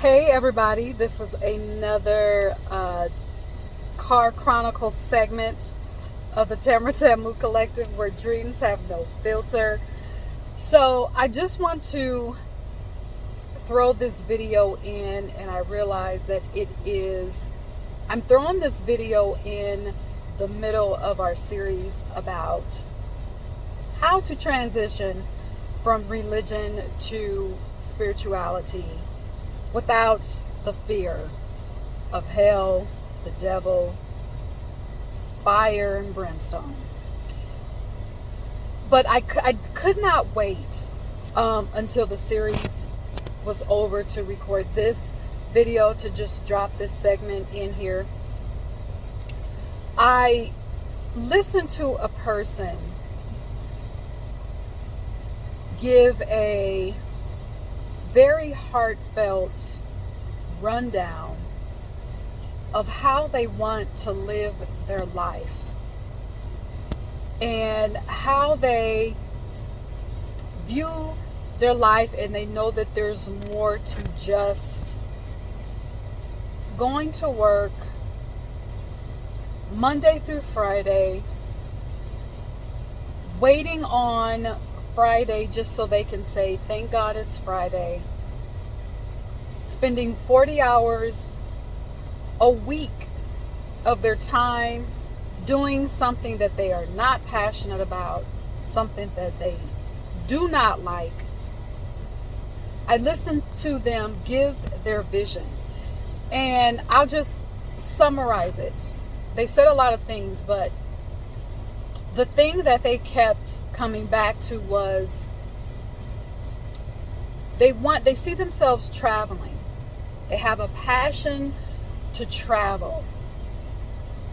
Hey everybody, this is another Car Chronicles segment of the Tamra Tamu Collective where dreams have no filter. So I just want to throw this video in, and I realize that I'm throwing this video in the middle of our series about how to transition from religion to spirituality without the fear of hell, the devil, fire, and brimstone. But I could not wait until the series was over to record this video, to just drop this segment in here. I listened to a person give a very heartfelt rundown of how they want to live their life and how they view their life, and they know that there's more to just going to work Monday through Friday, waiting on Friday just so they can say, thank God it's Friday. Spending 40 hours a week of their time doing something that they are not passionate about, something that they do not like. I listened to them give their vision, and I'll just summarize it. They said a lot of things, but the thing that they kept coming back to was they see themselves traveling. They have a passion to travel.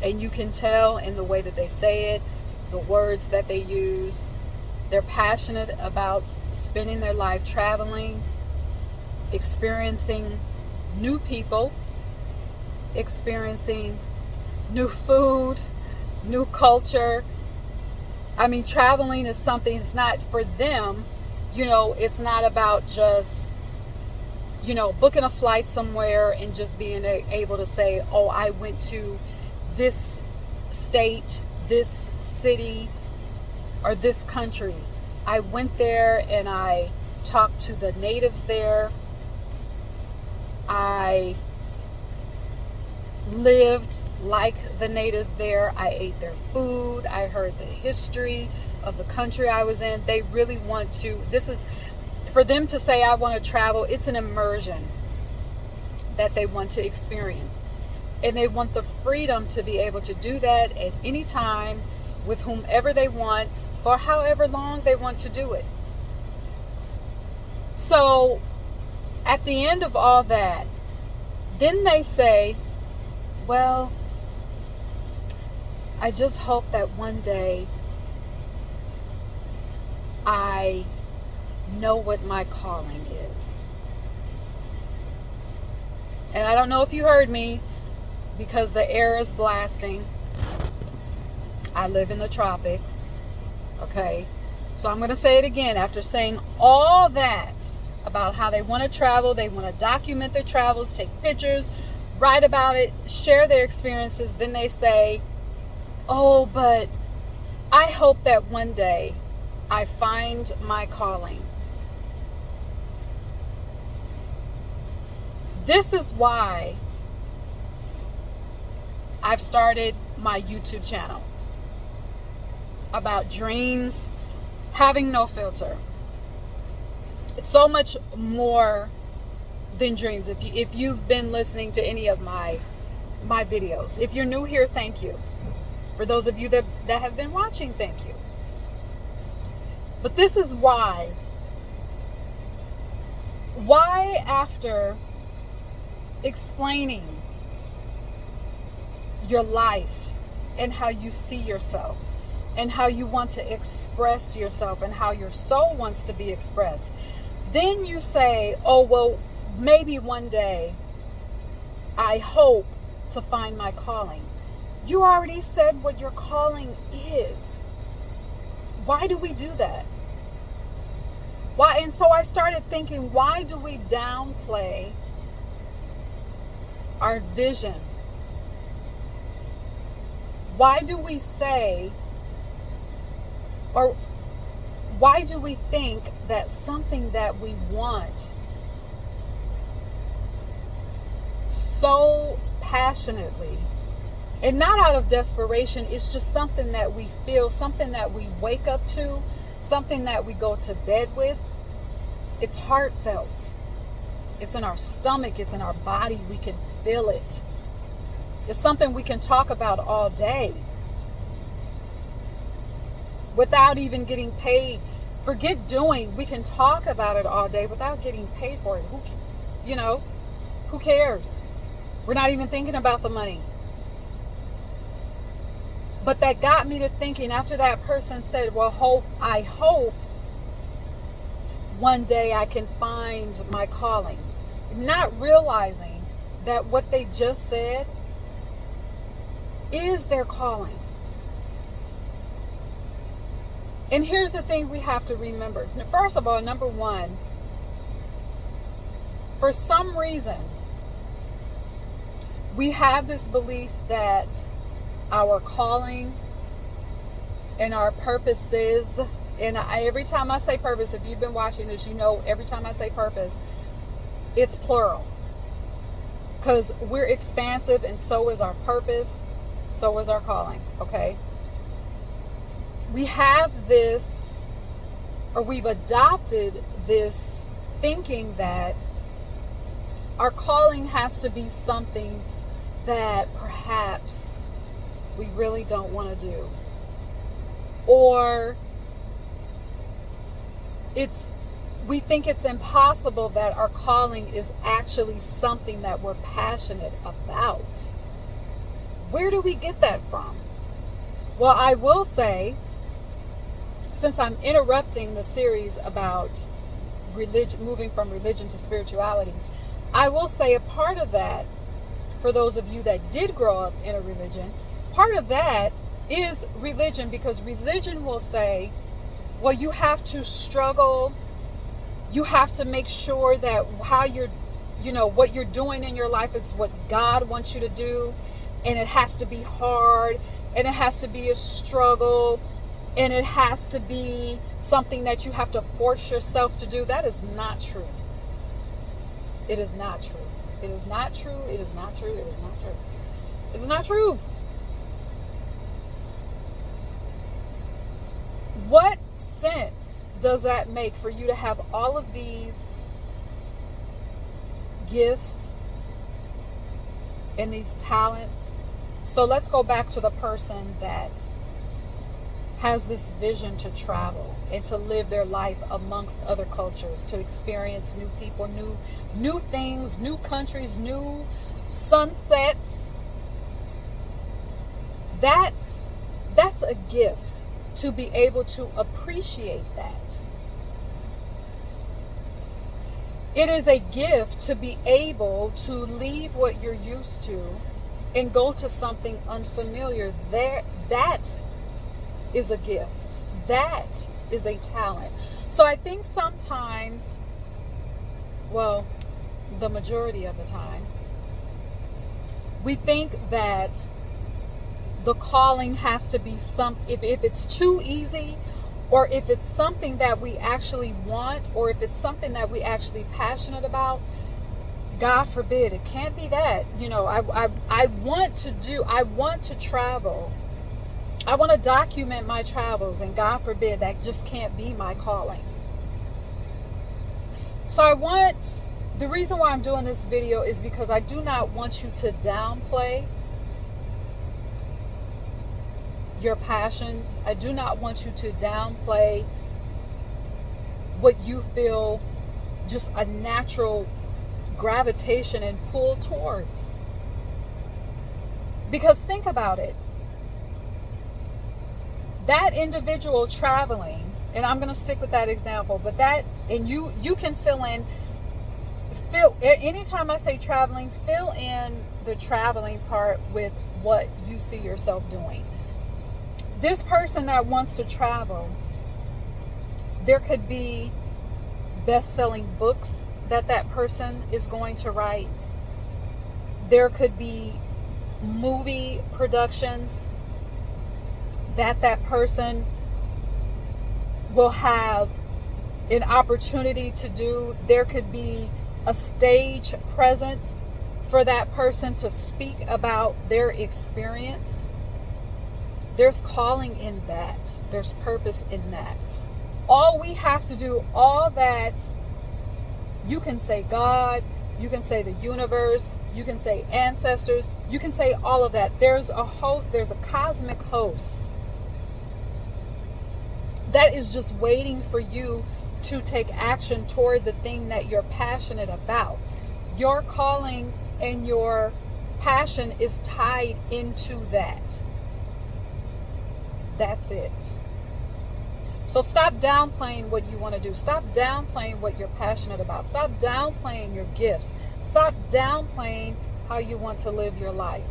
And you can tell in the way that they say it, the words that they use. They're passionate about spending their life traveling, experiencing new people, experiencing new food, new culture. I mean, traveling is something, it's not for them, it's not about just, booking a flight somewhere and just being able to say, oh, I went to this state, this city, or this country. I went there and I talked to the natives there. I lived like the natives there. I ate their food. I heard the history of the country I was in. They really want to, this is, for them to say, I want to travel, it's an immersion that they want to experience. And they want the freedom to be able to do that at any time with whomever they want for however long they want to do it. So at the end of all that, then they say, well, I just hope that one day I know what my calling is. And I don't know if you heard me, because the air is blasting. I live in the tropics. Okay? So I'm going to say it again. After saying all that about how they want to travel, they want to document their travels, take pictures, write about it, share their experiences, then they say, oh, but I hope that one day I find my calling. This is why I've started my YouTube channel about dreams having no filter. It's so much more than dreams. If you've been listening to any of my videos, if you're new here, thank you. For those of you that have been watching, thank you. But this is why after explaining your life and how you see yourself and how you want to express yourself and how your soul wants to be expressed, then you say, oh, well, maybe one day I hope to find my calling. You already said what your calling is. Why do we do that? Why? And so I started thinking, why do we downplay our vision. Why do we say, or why do we think that something that we want so passionately, and not out of desperation, it's just something that we feel, something that we wake up to, something that we go to bed with, it's heartfelt. It's in our stomach, it's in our body, we can feel it. It's something we can talk about all day without even getting paid. Forget doing, we can talk about it all day without getting paid for it. Who cares? We're not even thinking about the money. But that got me to thinking after that person said, well, I hope one day I can find my calling. Not realizing that what they just said is their calling. And here's the thing we have to remember. First of all, number one, for some reason, we have this belief that our calling and our purpose is, and every time I say purpose, if you've been watching this, you know every time I say purpose, it's plural. Because we're expansive, and so is our purpose, so is our calling, okay? We have this, or we've adopted this thinking that our calling has to be something that perhaps we really don't want to do. Or we think it's impossible that our calling is actually something that we're passionate about. Where do we get that from? Well, I will say, since I'm interrupting the series about religion, moving from religion to spirituality, I will say a part of that, for those of you that did grow up in a religion, part of that is religion, because religion will say, well, you have to struggle. You have to make sure that what you're doing in your life is what God wants you to do. And it has to be hard, and it has to be a struggle, and it has to be something that you have to force yourself to do. That is not true. It is not true. It is not true. It is not true. It is not true. It is not true. What sense does that make for you to have all of these gifts and these talents? So let's go back to the person that has this vision to travel and to live their life amongst other cultures, to experience new people, new things, new countries, new sunsets. That's a gift, to be able to appreciate that. It is a gift to be able to leave what you're used to and go to something unfamiliar. That is a gift. That is a talent. So I think sometimes, well, the majority of the time, we think that the calling has to be if it's too easy, or if it's something that we actually want, or if it's something that we actually passionate about, God forbid, it can't be that. I want to travel. I want to document my travels, and God forbid, that just can't be my calling. So the reason why I'm doing this video is because I do not want you to downplay your passions. I do not want you to downplay what you feel just a natural gravitation and pull towards. Because think about it. That individual traveling, and I'm going to stick with that example, but you can anytime I say traveling, fill in the traveling part with what you see yourself doing. This person that wants to travel, there could be best-selling books that person is going to write. There could be movie productions that person will have an opportunity to do. There could be a stage presence for that person to speak about their experience. There's calling in that. There's purpose in that. All we have to do, all that, you can say God, you can say the universe, you can say ancestors, you can say all of that. There's a host, there's a cosmic host that is just waiting for you to take action toward the thing that you're passionate about. Your calling and your passion is tied into that. That's it. So stop downplaying what you want to do. Stop downplaying what you're passionate about. Stop downplaying your gifts. Stop downplaying how you want to live your life.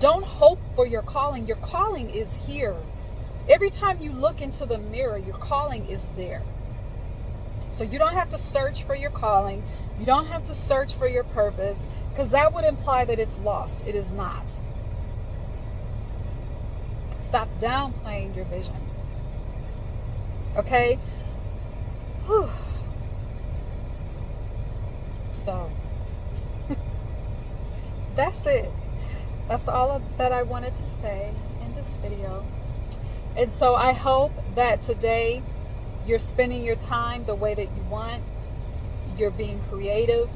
Don't hope for your calling. Your calling is here. Every time you look into the mirror, your calling is there. So you don't have to search for your calling. You don't have to search for your purpose, because that would imply that it's lost. It is not. Stop downplaying your vision. Okay? Whew. So, that's it. That's all that I wanted to say in this video. And so I hope that today you're spending your time the way that you want. You're being creative.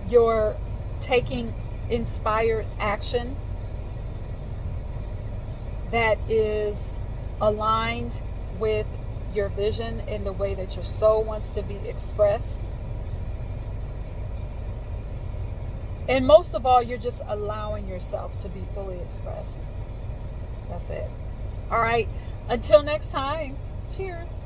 You're taking inspired action that is aligned with your vision in the way that your soul wants to be expressed. And most of all, you're just allowing yourself to be fully expressed. That's it. All right. Until next time. Cheers.